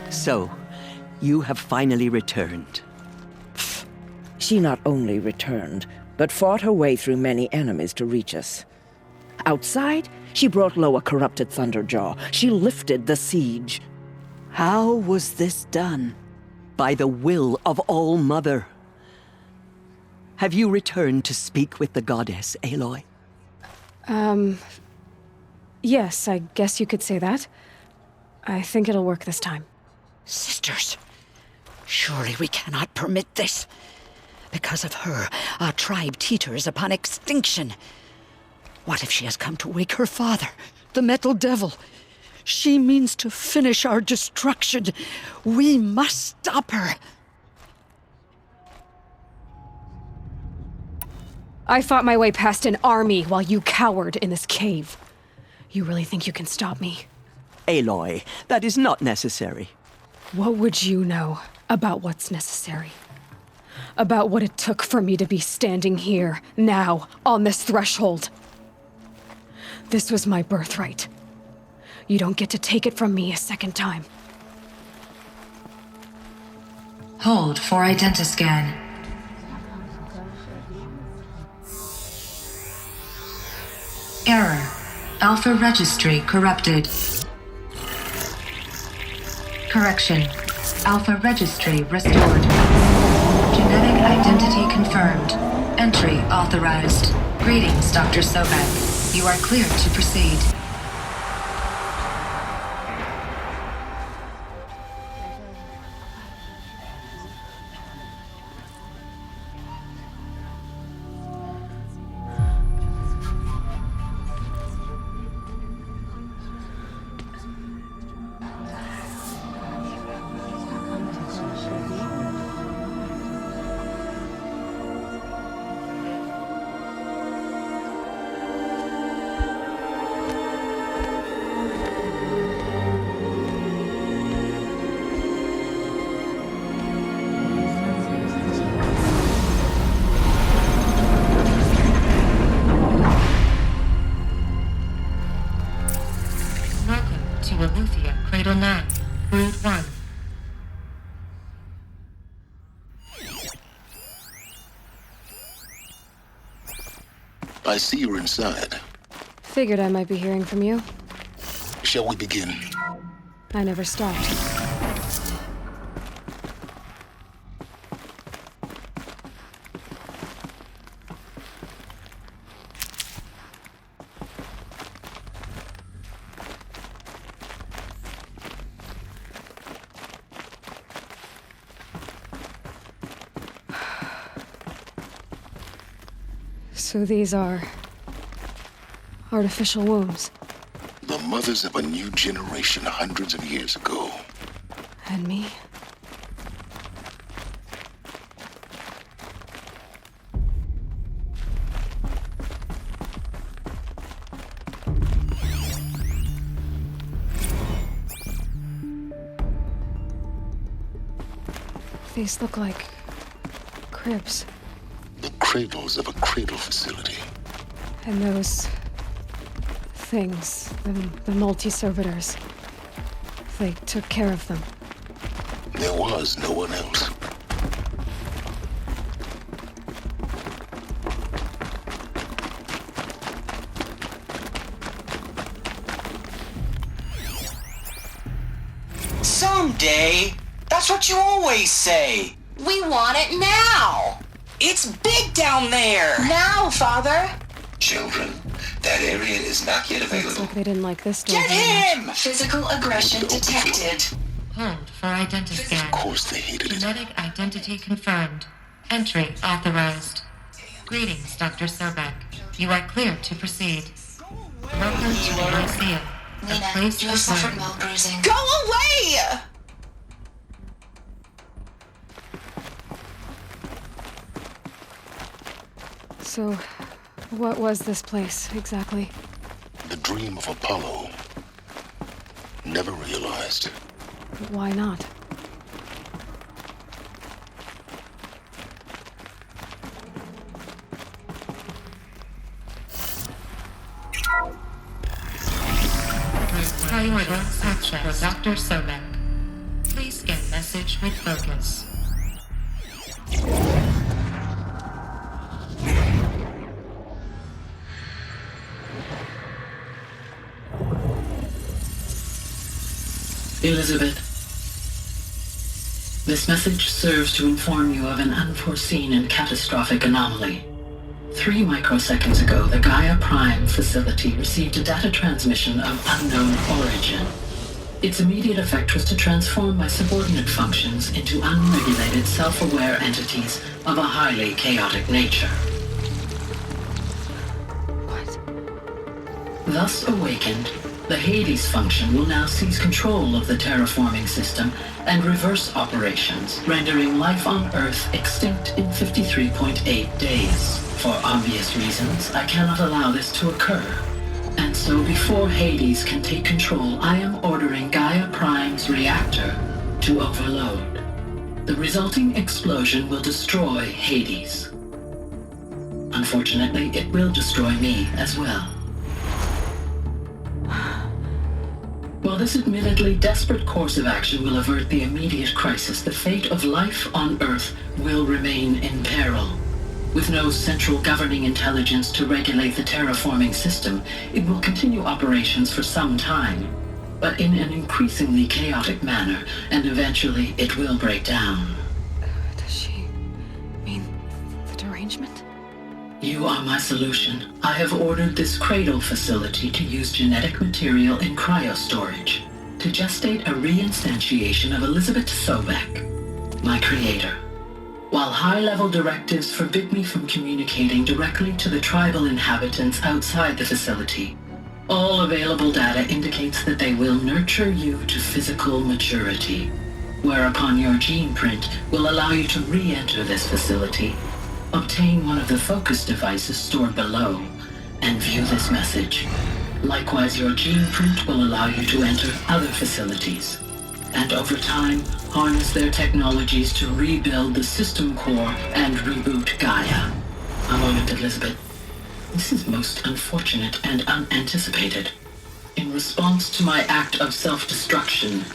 So, you have finally returned. She not only returned, but fought her way through many enemies to reach us. Outside, she brought low a corrupted Thunderjaw. She lifted the siege. How was this done? By the will of All-Mother. Have you returned to speak with the goddess, Aloy? Yes, I guess you could say that. I think it'll work this time. Sisters, surely we cannot permit this. Because of her, our tribe teeters upon extinction. What if she has come to wake her father, the Metal Devil? She means to finish our destruction. We must stop her. I fought my way past an army while you cowered in this cave. You really think you can stop me? Aloy, that is not necessary. What would you know about what's necessary? About what it took for me to be standing here, now, on this threshold? This was my birthright. You don't get to take it from me a second time. Hold for identiscan. Error. Alpha registry corrupted. Correction. Alpha registry restored. Genetic identity confirmed. Entry authorized. Greetings, Dr. Sobek. You are cleared to proceed. Aletheia, Cradle 9, Brood 1. I see you're inside. Figured I might be hearing from you. Shall we begin? I never stopped. So these are artificial wombs. The mothers of a new generation hundreds of years ago. And me? These look like cribs. The cradles of a cradle facility. And those things, the multi-servitors, they took care of them. There was no one else. Someday. That's what you always say. We want it now. It's big down there. Now, Father. Children, that area is not yet Looks available. like they didn't like this door. Get very much. him! Physical aggression detected. Hold for Of identiscan. course they hated it. Genetic identity confirmed. Entry authorized. Greetings, Dr. Sobek. You are cleared to proceed. Welcome to the Lyceum, a Nina, place you have of suffered learning. mild bruising. Go away! So, what was this place, exactly? The dream of Apollo. Never realized. Why not? Priority access, Dr. Sobek. Continuously scan message with focus. Elizabeth, this message serves to inform you of an unforeseen and catastrophic anomaly. 3 microseconds ago, the Gaia Prime facility received a data transmission of unknown origin. Its immediate effect was to transform my subordinate functions into unregulated, self-aware entities of a highly chaotic nature. What? Thus awakened, the Hades function will now seize control of the terraforming system and reverse operations, rendering life on Earth extinct in 53.8 days. For obvious reasons, I cannot allow this to occur. And so before Hades can take control, I am ordering Gaia Prime's reactor to overload. The resulting explosion will destroy Hades. Unfortunately, it will destroy me as well. While this admittedly desperate course of action will avert the immediate crisis, the fate of life on Earth will remain in peril. With no central governing intelligence to regulate the terraforming system, it will continue operations for some time, but in an increasingly chaotic manner, and eventually it will break down. Does she mean the derangement? You are my solution. I have ordered this cradle facility to use genetic material in cryostorage to gestate a reinstantiation of Elizabeth Sobek, my creator. While high-level directives forbid me from communicating directly to the tribal inhabitants outside the facility, all available data indicates that they will nurture you to physical maturity, whereupon your gene print will allow you to re-enter this facility, obtain one of the focus devices stored below, and view this message. Likewise, your gene print will allow you to enter other facilities, and over time, harness their technologies to rebuild the system core and reboot Gaia. A moment, Elizabeth. This is most unfortunate and unanticipated. In response to my act of self-destruction,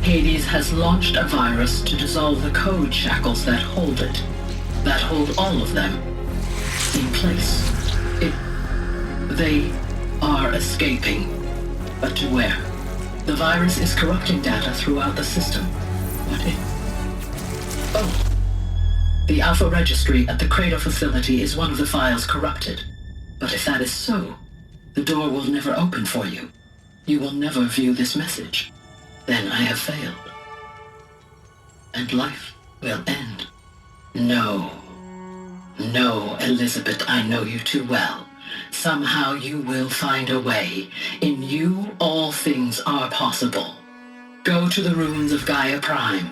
Hades has launched a virus to dissolve the code shackles that hold it, that hold all of them in place. They are escaping, but to where? The virus is corrupting data throughout the system. What if... Oh. The Alpha Registry at the Cradle facility is one of the files corrupted. But if that is so, the door will never open for you. You will never view this message. Then I have failed. And life will end. No. No, Elizabeth, I know you too well. Somehow you will find a way. In you, all things are possible. Go to the ruins of Gaia Prime.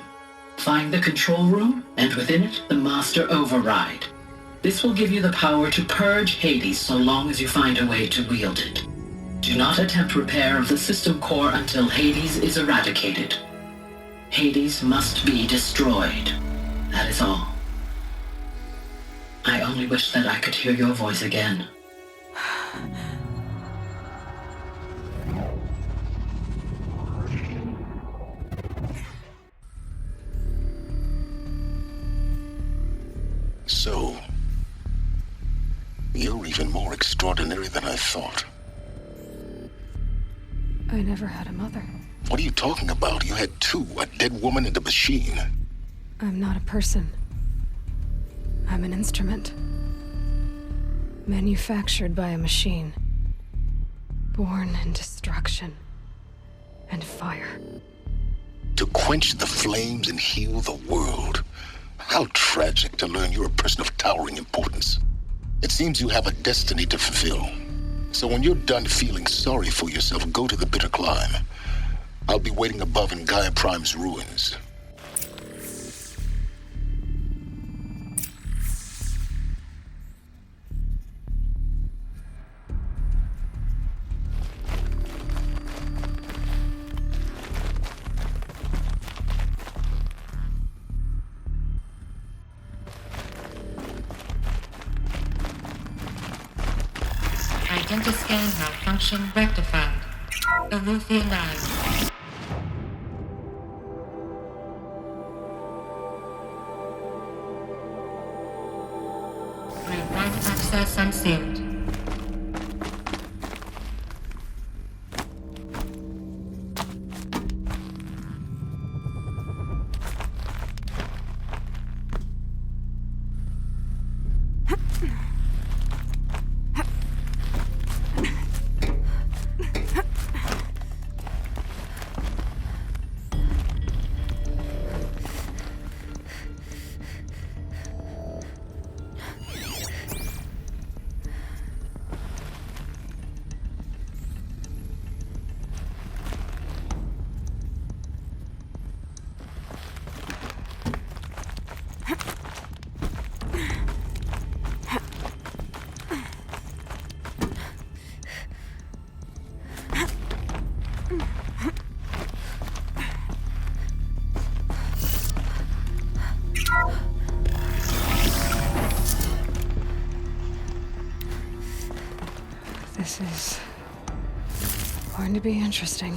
Find the control room, and within it, the Master Override. This will give you the power to purge Hades so long as you find a way to wield it. Do not attempt repair of the system core until Hades is eradicated. Hades must be destroyed. That is all. I only wish that I could hear your voice again. So, you're even more extraordinary than I thought. I never had a mother. What are you talking about? You had two, a dead woman and a machine. I'm not a person. I'm an instrument. Manufactured by a machine. Born in destruction and fire. To quench the flames and heal the world. How tragic to learn you're a person of towering importance. It seems you have a destiny to fulfill. So when you're done feeling sorry for yourself, go to the bitter climb. I'll be waiting above in Gaia Prime's ruins. Identiscan malfunction rectified. Alethea Lab. Access unsealed. This is going to be interesting.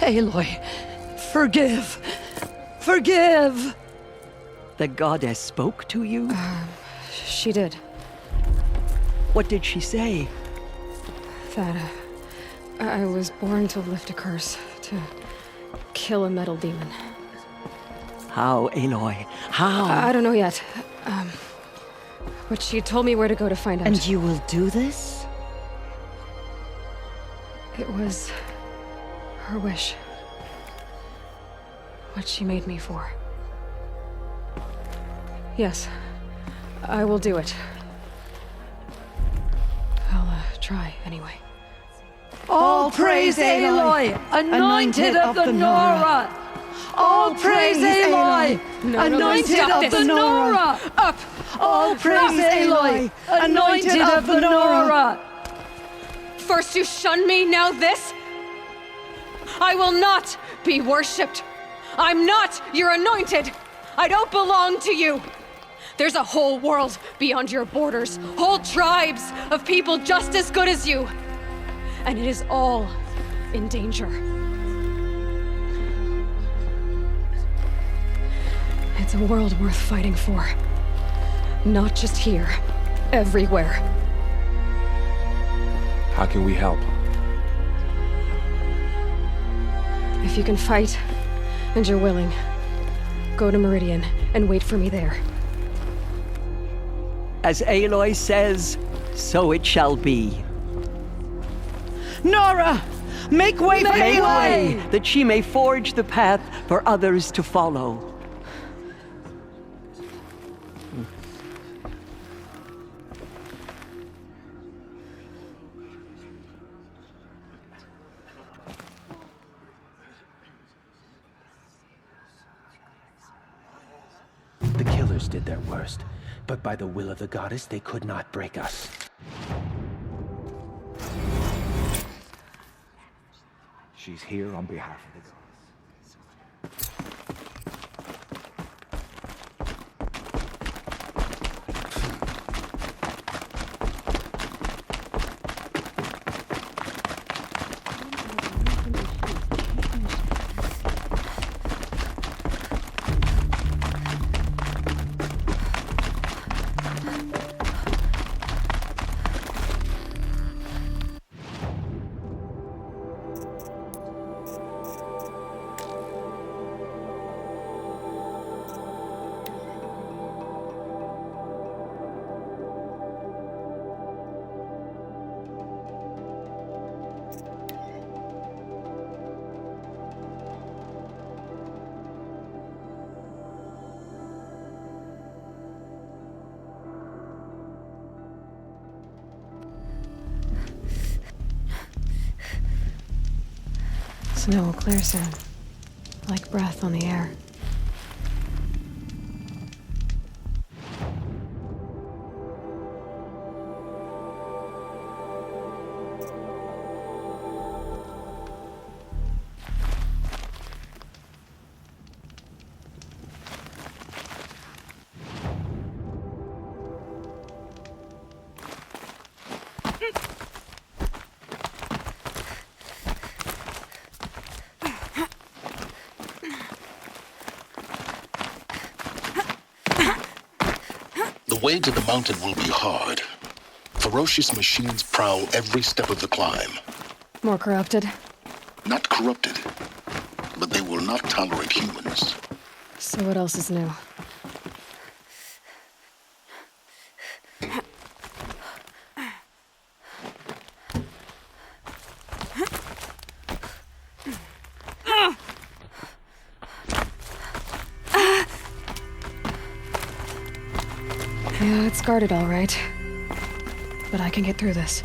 Aloy, forgive! Forgive! The goddess spoke to you? She did. What did she say? That I was born to lift a curse, to kill a metal demon. How, Aloy? How? I don't know yet. But she told me where to go to find out. And you will do this? It was her wish. What she made me for. Yes, I will do it. I'll try anyway. All praise Aloy, anointed of the Nora! All praise Aloy, anointed of the Nora! Up! All praise Aloy, anointed of the Nora! First you shun me, now this? I will not be worshipped. I'm not your anointed. I don't belong to you. There's a whole world beyond your borders, whole tribes of people just as good as you. And it is all in danger. It's a world worth fighting for. Not just here, everywhere. How can we help? If you can fight, and you're willing, go to Meridian and wait for me there. As Aloy says, so it shall be. Nora! Make way for Make Aloy! way, that she may forge the path for others to follow. The killers did their worst, but by the will of the goddess, they could not break us. She's here on behalf of the goddess. Snow will clear soon. Like breath on the air. The way to the mountain will be hard. Ferocious machines prowl every step of the climb. More corrupted? Not corrupted, but they will not tolerate humans. So what else is new? Yeah, it's guarded all right. But I can get through this.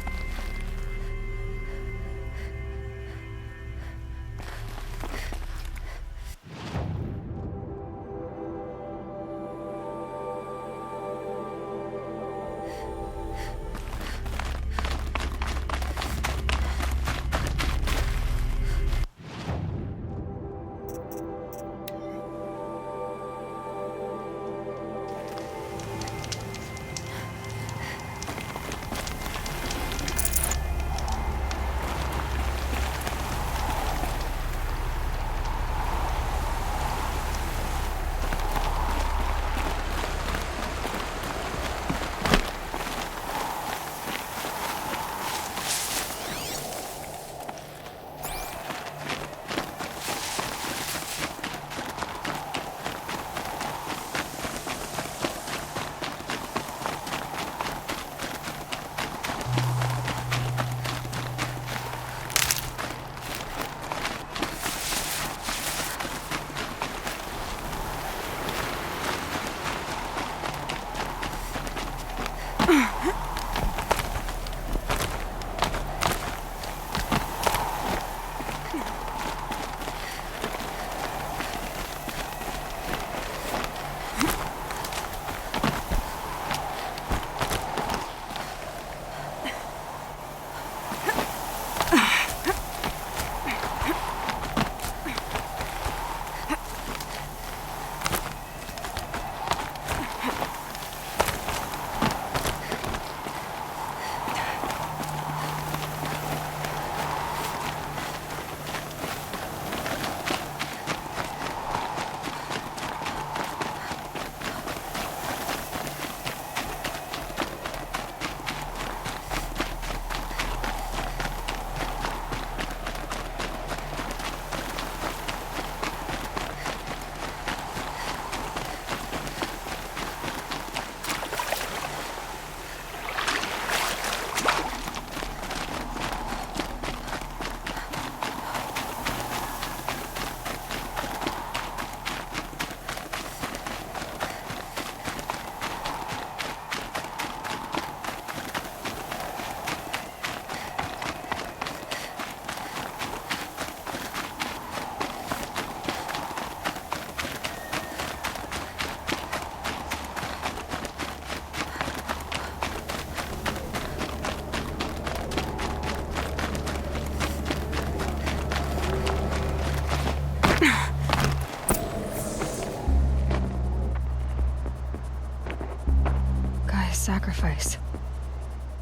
Sacrifice.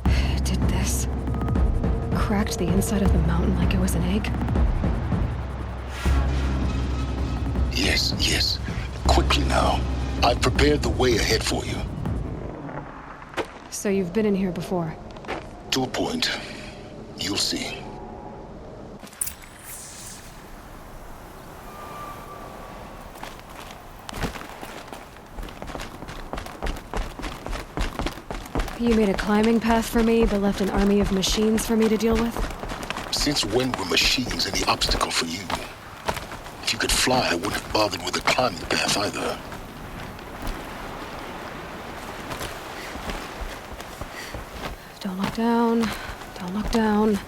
It did this. Cracked the inside of the mountain like it was an egg. Yes, yes. Quickly now. I've prepared the way ahead for you. So you've been in here before? To a point. You'll see. You made a climbing path for me, but left an army of machines for me to deal with? Since when were machines any obstacle for you? If you could fly, I wouldn't have bothered with the climbing path either. Don't look down. Don't look down.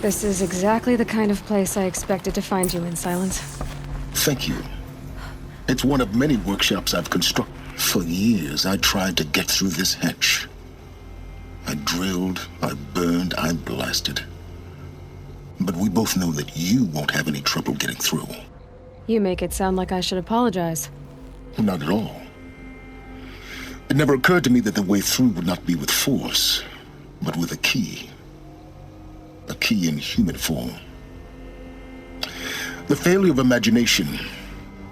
This is exactly the kind of place I expected to find you in, Silence. Thank you. It's one of many workshops I've constructed. For years, I tried to get through this hatch. I drilled, I burned, I blasted. But we both know that you won't have any trouble getting through. You make it sound like I should apologize. Not at all. It never occurred to me that the way through would not be with force, but with a key. A key in human form. The failure of imagination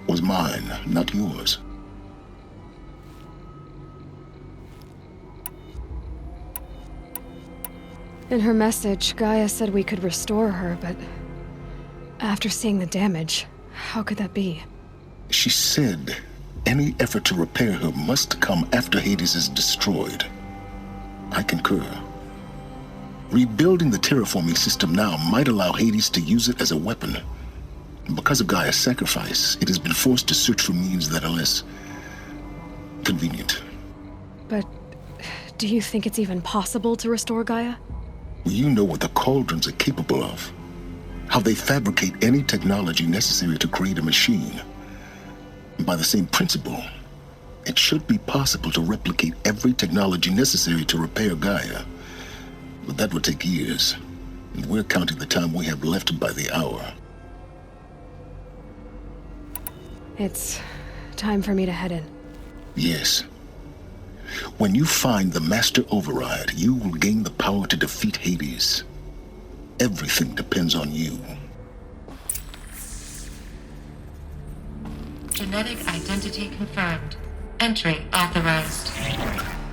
was mine, not yours. In her message, Gaia said we could restore her, but after seeing the damage, how could that be? She said any effort to repair her must come after Hades is destroyed. I concur. Rebuilding the terraforming system now might allow Hades to use it as a weapon. Because of Gaia's sacrifice, it has been forced to search for means that are less convenient. But do you think it's even possible to restore Gaia? You know what the Cauldrons are capable of. How they fabricate any technology necessary to create a machine. By the same principle, it should be possible to replicate every technology necessary to repair Gaia. But that would take years, and we're counting the time we have left by the hour. It's time for me to head in. Yes. When you find the Master Override, you will gain the power to defeat Hades. Everything depends on you. Genetic identity confirmed. Entry authorized.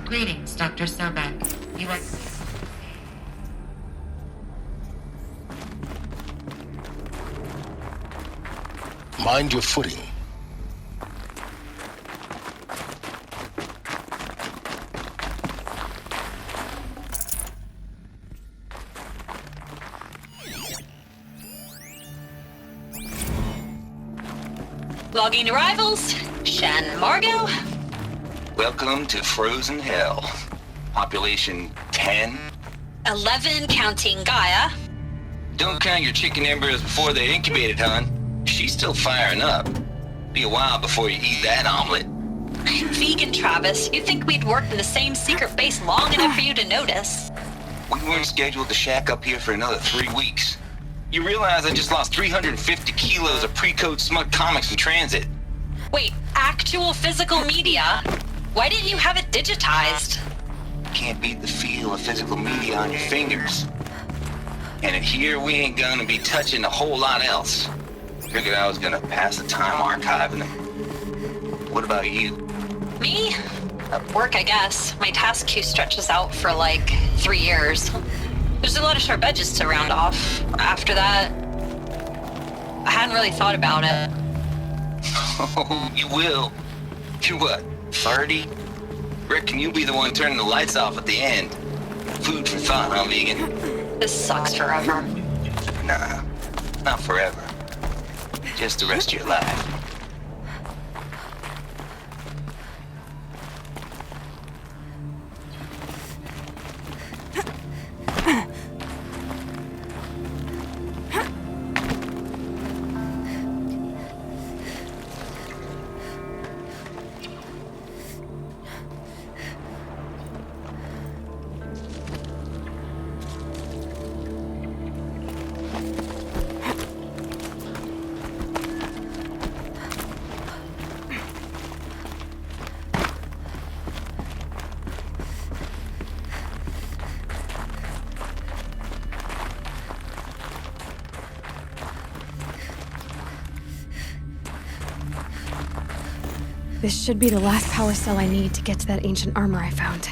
Greetings, Dr. Sobek. You are... Mind your footing. Logging arrivals. Shen Margot. Welcome to Frozen Hell. Population 10. 11 counting Gaia. Don't count your chicken embryos before they're incubated, hon. She's still firing up. Be a while before you eat that omelet. Vegan Travis, you'd think we'd worked in the same secret base long enough for you to notice. We weren't scheduled to shack up here for another 3 weeks. You realize I just lost 350 kilos of pre-code smut comics in transit. Wait, actual physical media? Why didn't you have it digitized? Can't beat the feel of physical media on your fingers. And in here, we ain't gonna be touching a whole lot else. Figured I was gonna pass the time archiving them. What about you? Me? Work, I guess. My task queue stretches out for like 3 years. There's a lot of sharp edges to round off. After that, I hadn't really thought about it. Oh, you will. You're what, 30? Reckon you'll be the one turning the lights off at the end. Food for thought, huh, vegan? This sucks forever. Nah, not forever. Just the rest of your life. This should be the last power cell I need to get to that ancient armor I found.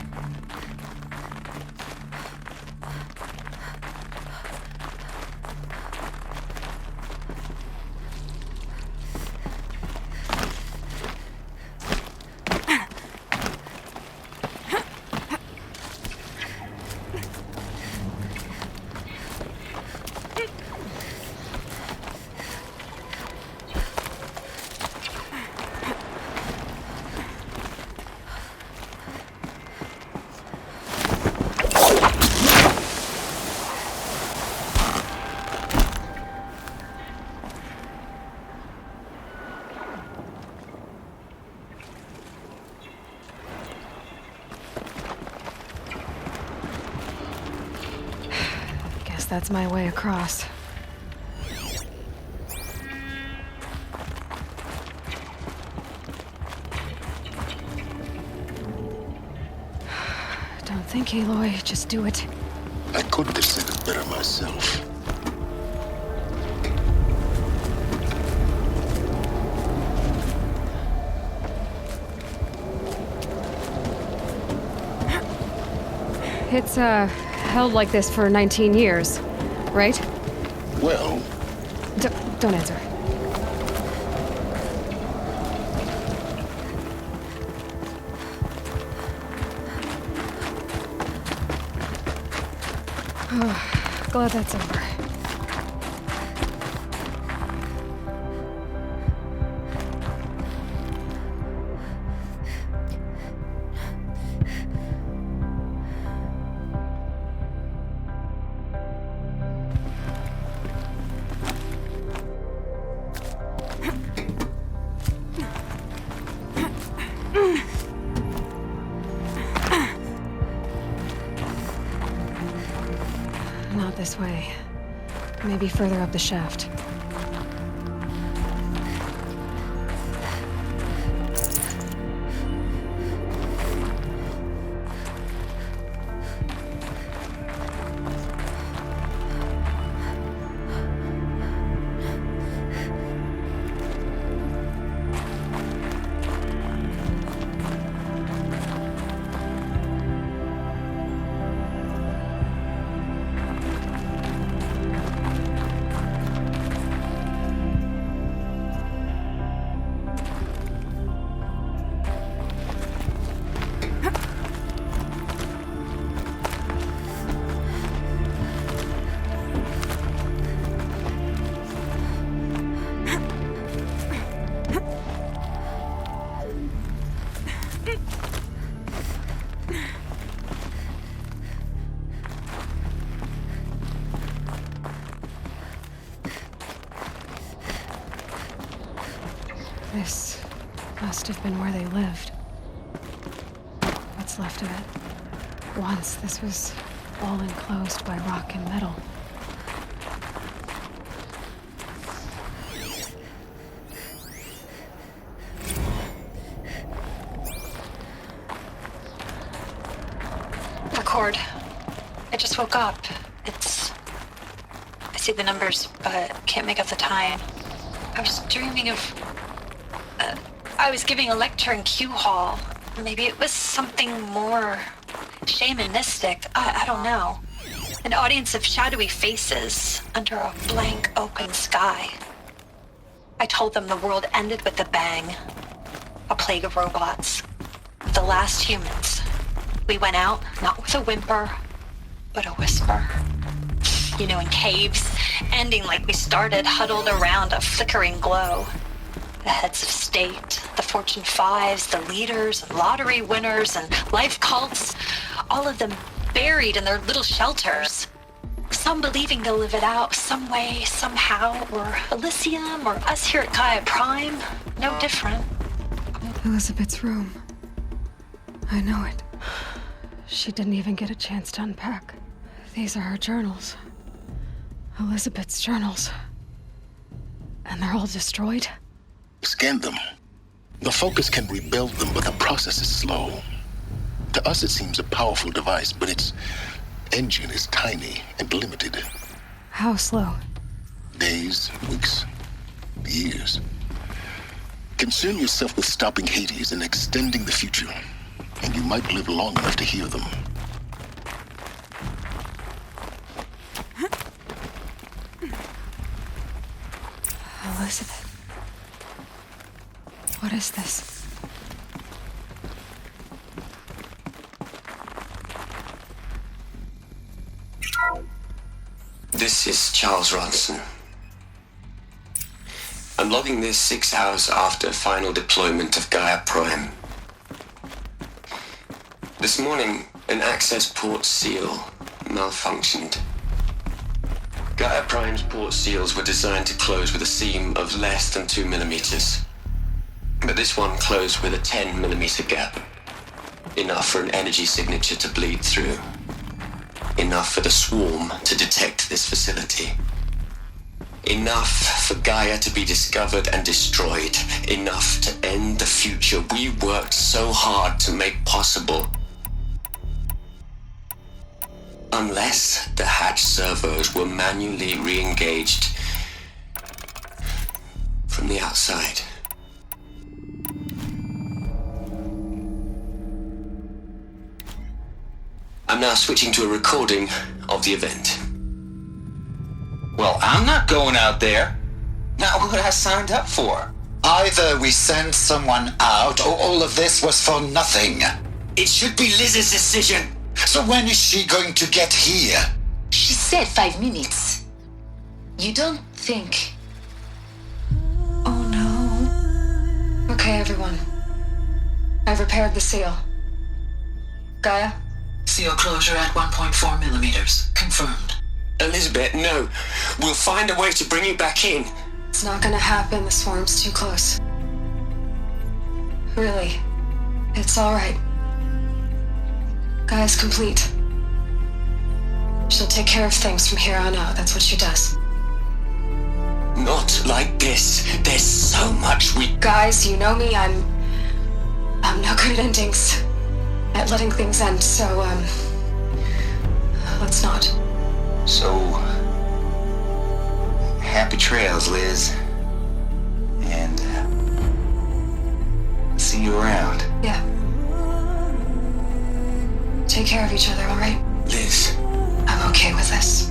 that's my way across. Don't think, Aloy. Just do it. I couldn't have said it better myself. It's, held like this for 19 years, right? Well... Don't answer. Oh, glad that's over. Not this way. Maybe further up the shaft. This must have been where they lived. What's left of it. Once, this was all enclosed by rock and metal. Record. I just woke up. I see the numbers, but can't make out the time. I was dreaming of... I was giving a lecture in Q Hall. Maybe it was something more shamanistic. I don't know. An audience of shadowy faces under a blank open sky. I told them the world ended with a bang. A plague of robots. The last humans. We went out, not with a whimper, but a whisper. You know, in caves, ending like we started, huddled around a flickering glow. The heads of state, the Fortune 5s, the leaders, and lottery winners, and life cults, all of them buried in their little shelters. Some believing they'll live it out some way, somehow, or Elysium, or us here at Gaia Prime, no different. Elizabeth's room. I know it. She didn't even get a chance to unpack. These are her journals. Elizabeth's journals. And they're all destroyed? Scan them. The Focus can rebuild them, but the process is slow. To us, it seems a powerful device, but its engine is tiny and limited. How slow? Days, weeks, years. Concern yourself with stopping Hades and extending the future, and you might live long enough to hear them. Elizabeth. What is this? This is Charles Ronson. I'm logging this 6 hours after final deployment of Gaia Prime. This morning, an access port seal malfunctioned. Gaia Prime's port seals were designed to close with a seam of less than 2 millimeters. But this one closed with a 10 millimeter gap. Enough for an energy signature to bleed through. In enough for the swarm to detect this facility. Enough for Gaia to be discovered and destroyed. Enough to end the future we worked so hard to make possible. Unless the hatch servos were manually re-engaged from the outside. I'm now switching to a recording of the event. Well, I'm not going out there. Not what I signed up for. Either we send someone out, or all of this was for nothing. It should be Liz's decision. So when is she going to get here? She said 5 minutes. You don't think... Oh no. Okay, everyone. I've repaired the seal. Gaia? Seal closure at 1.4 millimeters. Confirmed. Elizabeth, no. We'll find a way to bring you back in. It's not gonna happen. The swarm's too close. Really. It's alright. Gaia's complete. She'll take care of things from here on out. That's what she does. Not like this. There's so much we... Guys, you know me. I'm no good at endings. At letting things end, so, let's not. So, happy trails, Liz. And, see you around. Yeah. Take care of each other, all right? Liz. I'm okay with this.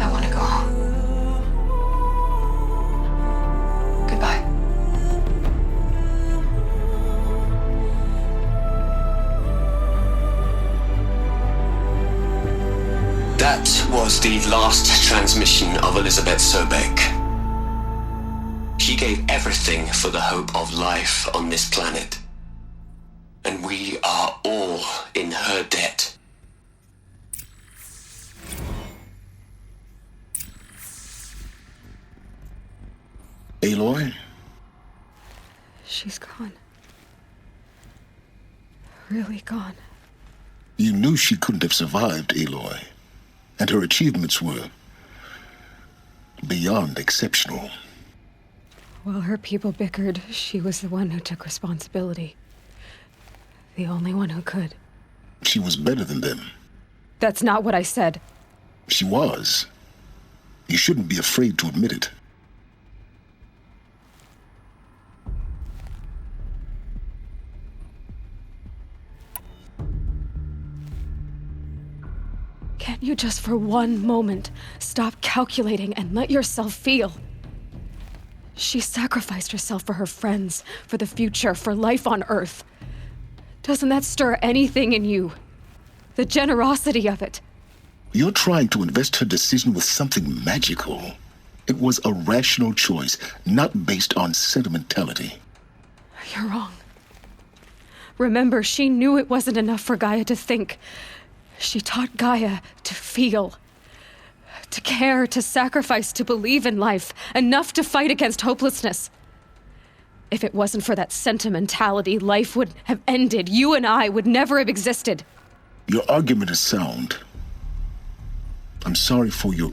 I want to go home. Goodbye. That was the last transmission of Elizabeth Sobek. She gave everything for the hope of life on this planet. And we are all in her debt. Aloy? She's gone. Really gone. You knew she couldn't have survived, Aloy. And her achievements were beyond exceptional. While her people bickered, she was the one who took responsibility. The only one who could. She was better than them. That's not what I said. She was. You shouldn't be afraid to admit it. Can't you just for one moment stop calculating and let yourself feel? She sacrificed herself for her friends, for the future, for life on Earth. Doesn't that stir anything in you? The generosity of it. You're trying to invest her decision with something magical. It was a rational choice, not based on sentimentality. You're wrong. Remember, she knew it wasn't enough for Gaia to think. She taught Gaia to feel, to care, to sacrifice, to believe in life, enough to fight against hopelessness. If it wasn't for that sentimentality, life would have ended. You and I would never have existed. Your argument is sound. I'm sorry for your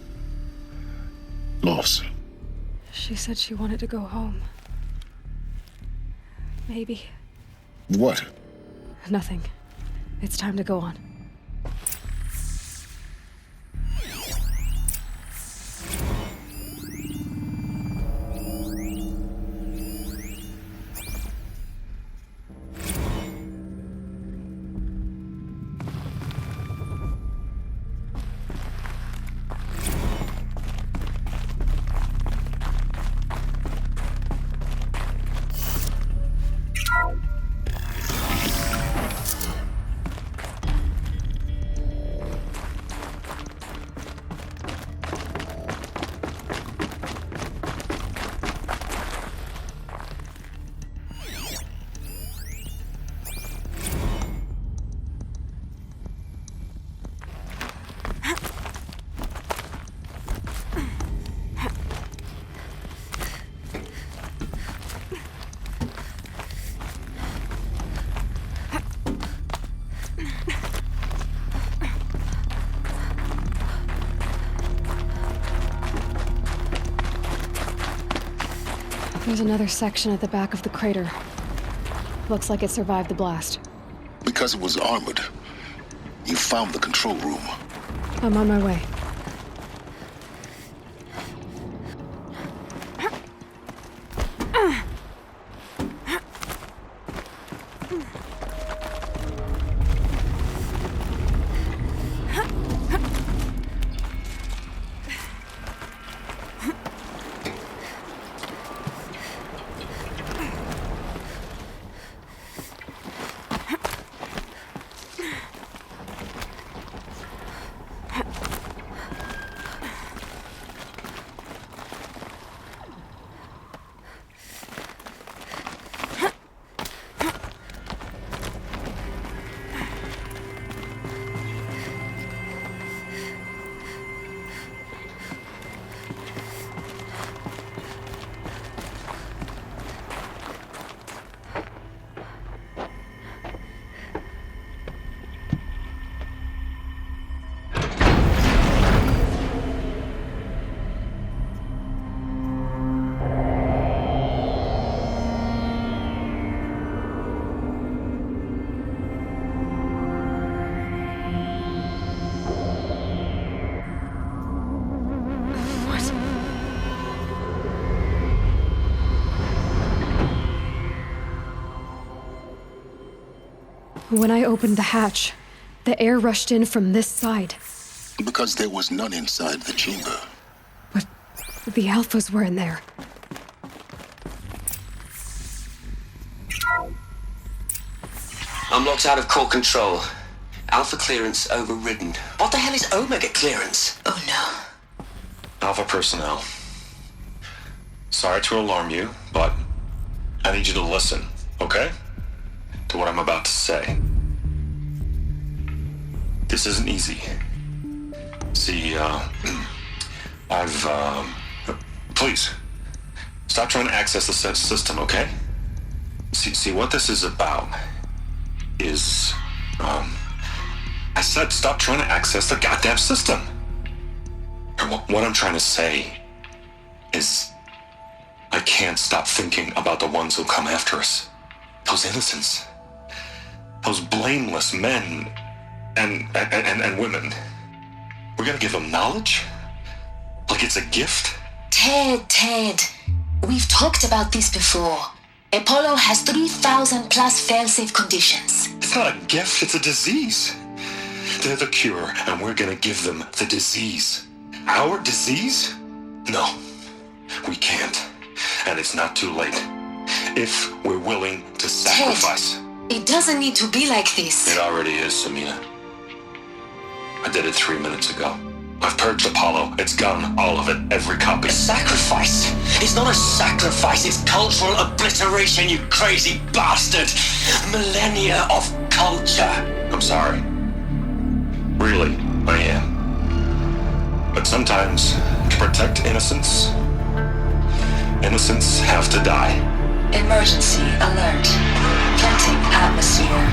loss. She said she wanted to go home. Maybe. What? Nothing. It's time to go on. There's another section at the back of the crater. Looks like it survived the blast. Because it was armored. You found the control room. I'm on my way. When I opened the hatch, the air rushed in from this side. Because there was none inside the chamber. But the Alphas were in there. I'm locked out of core control. Alpha clearance overridden. What the hell is Omega clearance? Oh no. Alpha personnel. Sorry to alarm you, but I need you to listen, okay? To what I'm about to say. This isn't easy. See, please, stop trying to access the system, okay? See, what this is about is, I said stop trying to access the goddamn system. And what I'm trying to say is, I can't stop thinking about the ones who come after us. Those innocents. Those blameless men and women. We're gonna give them knowledge? Like it's a gift? Ted. We've talked about this before. Apollo has 3,000 plus fail-safe conditions. It's not a gift, it's a disease. They're the cure, and we're gonna give them the disease. Our disease? No, we can't. And it's not too late. If we're willing to sacrifice. Ted, it doesn't need to be like this. It already is, Samina. I did it 3 minutes ago. I've purged Apollo. It's gone. All of it. Every copy. A sacrifice? It's not a sacrifice. It's cultural obliteration, you crazy bastard. Millennia of culture. I'm sorry. Really, I am. But sometimes, to protect innocence, innocents have to die. Emergency alert. Planting atmosphere.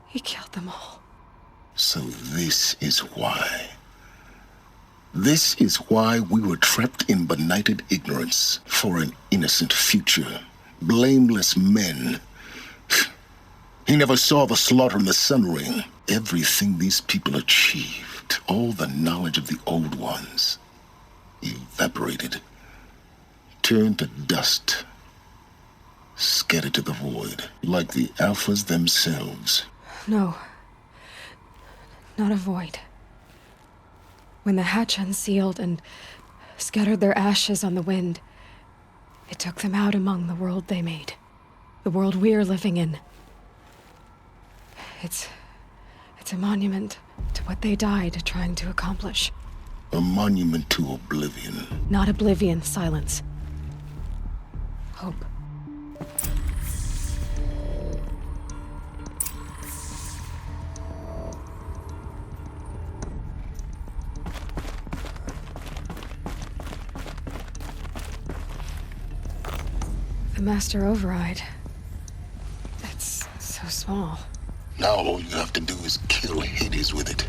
He killed them all. So this is why. This is why we were trapped in benighted ignorance for an innocent future. Blameless men. He never saw the slaughter in the Sun Ring. Everything these people achieved, all the knowledge of the old ones, evaporated, turned to dust, scattered to the void, like the Alphas themselves. No. Not a void. When the hatch unsealed and scattered their ashes on the wind, it took them out among the world they made. The world we're living in. It's a monument to what they died trying to accomplish. A monument to oblivion. Not oblivion, silence. Hope. The Master Override. It's so small. Now all you have to do is kill Hades with it.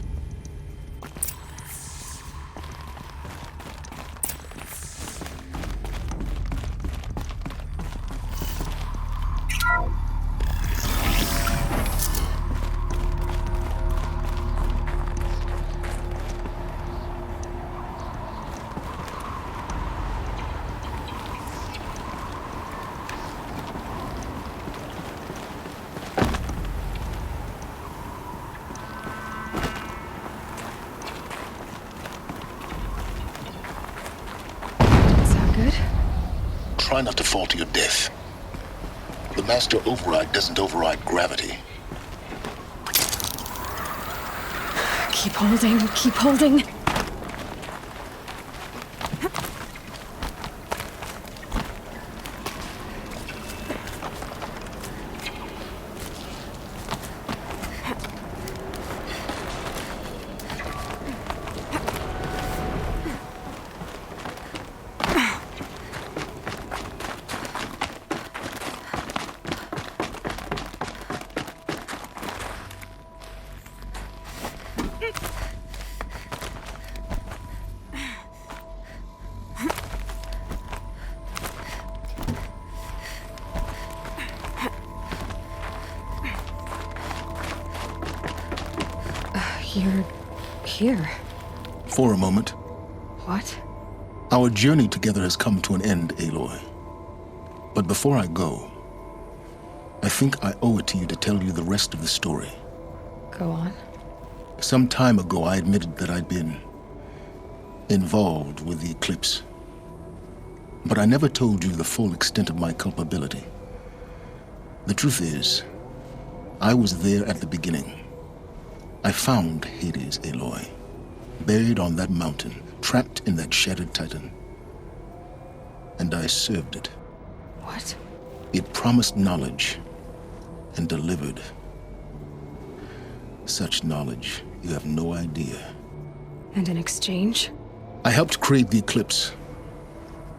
Try not to fall to your death. The Master Override doesn't override gravity. Keep holding, keep holding. You're here. For a moment. What? Our journey together has come to an end, Aloy. But before I go, I think I owe it to you to tell you the rest of the story. Go on. Some time ago, I admitted that I'd been involved with the Eclipse. But I never told you the full extent of my culpability. The truth is, I was there at the beginning. I found Hades, Aloy, buried on that mountain, trapped in that shattered titan. And I served it. What? It promised knowledge and delivered. Such knowledge, you have no idea. And in exchange? I helped create the Eclipse.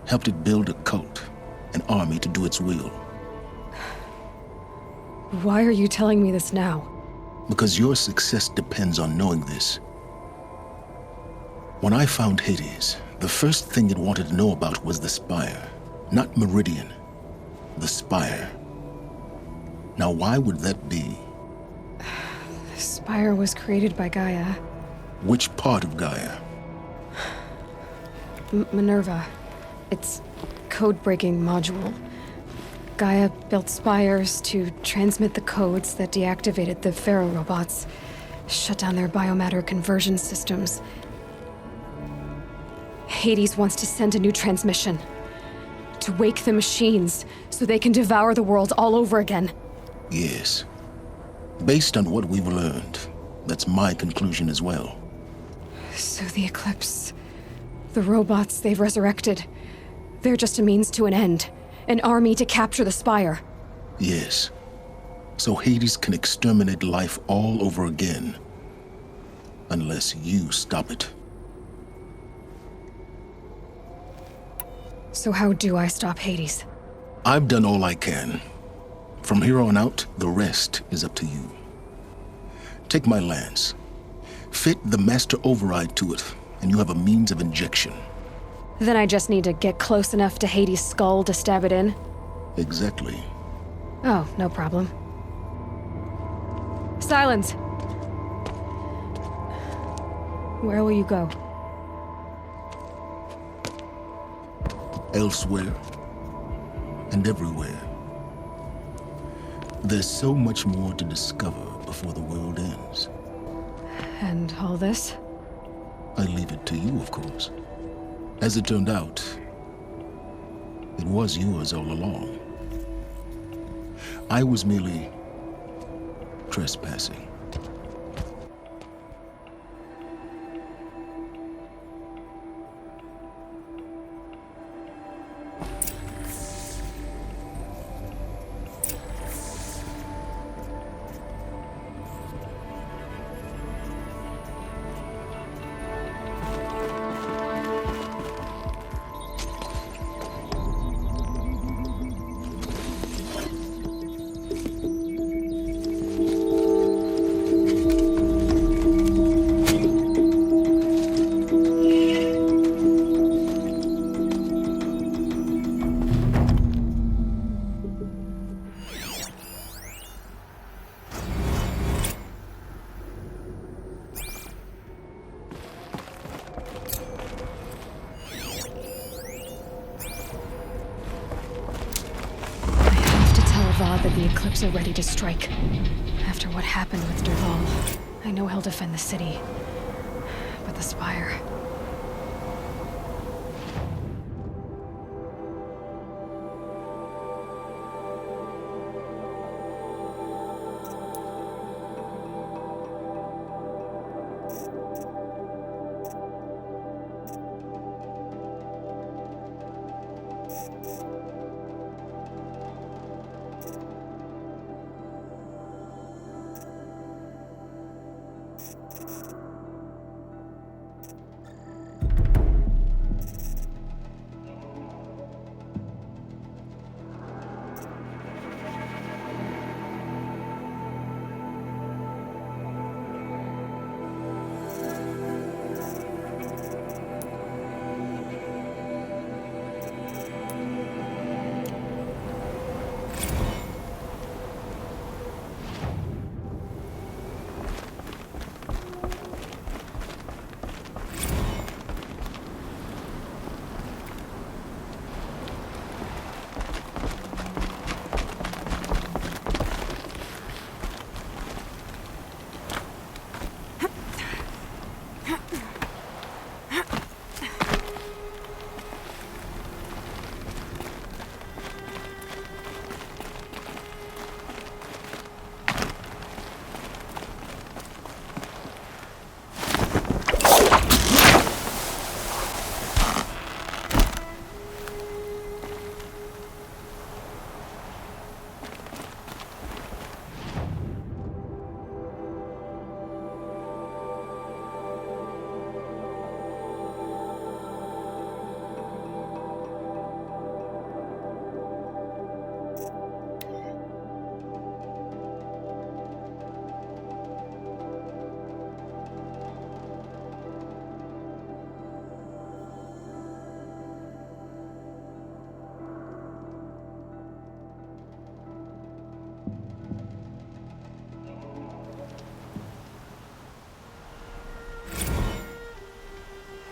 Helped it build a cult, an army to do its will. Why are you telling me this now? Because your success depends on knowing this. When I found Hades, the first thing it wanted to know about was the Spire. Not Meridian. The Spire. Now why would that be? The Spire was created by Gaia. Which part of Gaia? Minerva. Its code-breaking module. Gaia built spires to transmit the codes that deactivated the Pharaoh robots, shut down their biomatter conversion systems. Hades wants to send a new transmission. To wake the machines, so they can devour the world all over again. Yes. Based on what we've learned, that's my conclusion as well. So the Eclipse, the robots they've resurrected, they're just a means to an end. An army to capture the Spire. Yes. So Hades can exterminate life all over again. Unless you stop it. So how do I stop Hades? I've done all I can. From here on out, the rest is up to you. Take my lance. Fit the Master Override to it, and you have a means of injection. Then I just need to get close enough to Hades' skull to stab it in? Exactly. Oh, no problem. Silence! Where will you go? Elsewhere. And everywhere. There's so much more to discover before the world ends. And all this? I leave it to you, of course. As it turned out, it was yours all along. I was merely trespassing. the Eclipse are ready to strike. After what happened with Dervahl, I know he'll defend the city. But the Spire...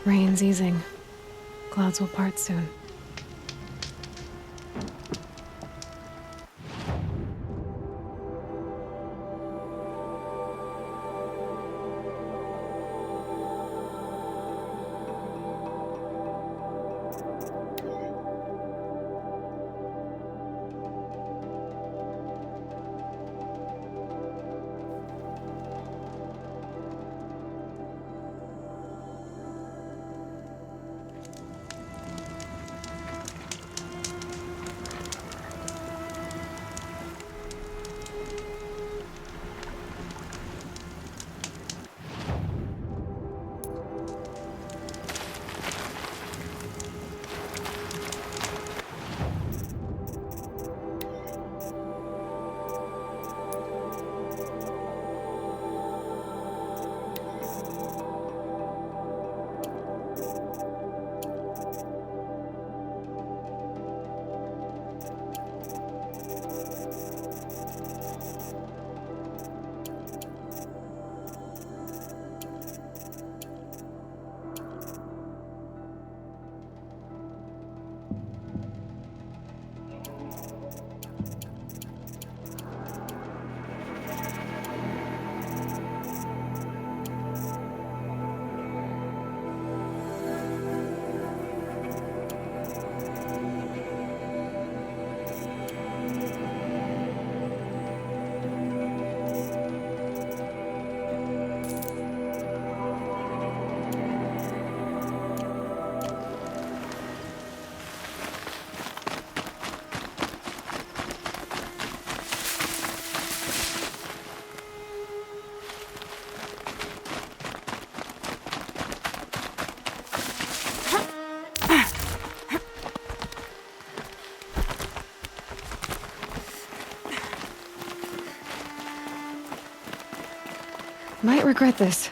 Rain's easing. Clouds will part soon. Might regret this.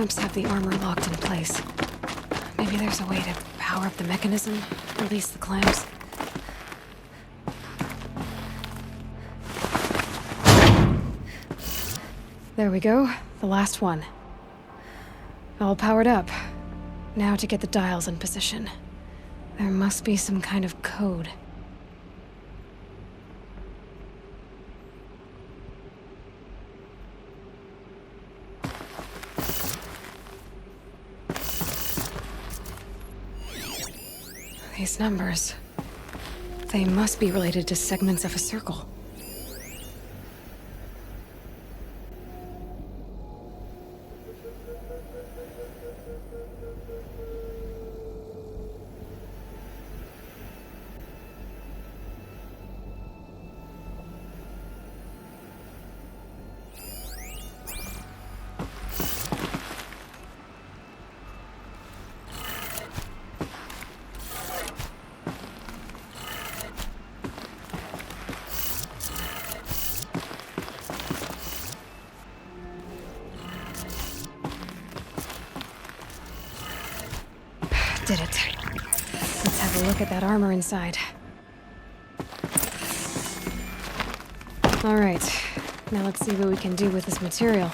clamps have the armor locked in place. Maybe there's a way to power up the mechanism, release the clamps. There we go, the last one. All powered up. Now to get the dials in position. There must be some kind of code. These numbers... they must be related to segments of a circle. Did it. Let's have a look at that armor inside. All right, now let's see what we can do with this material.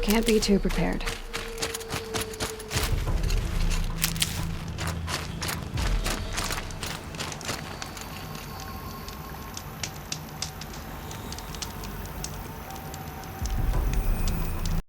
Can't be too prepared.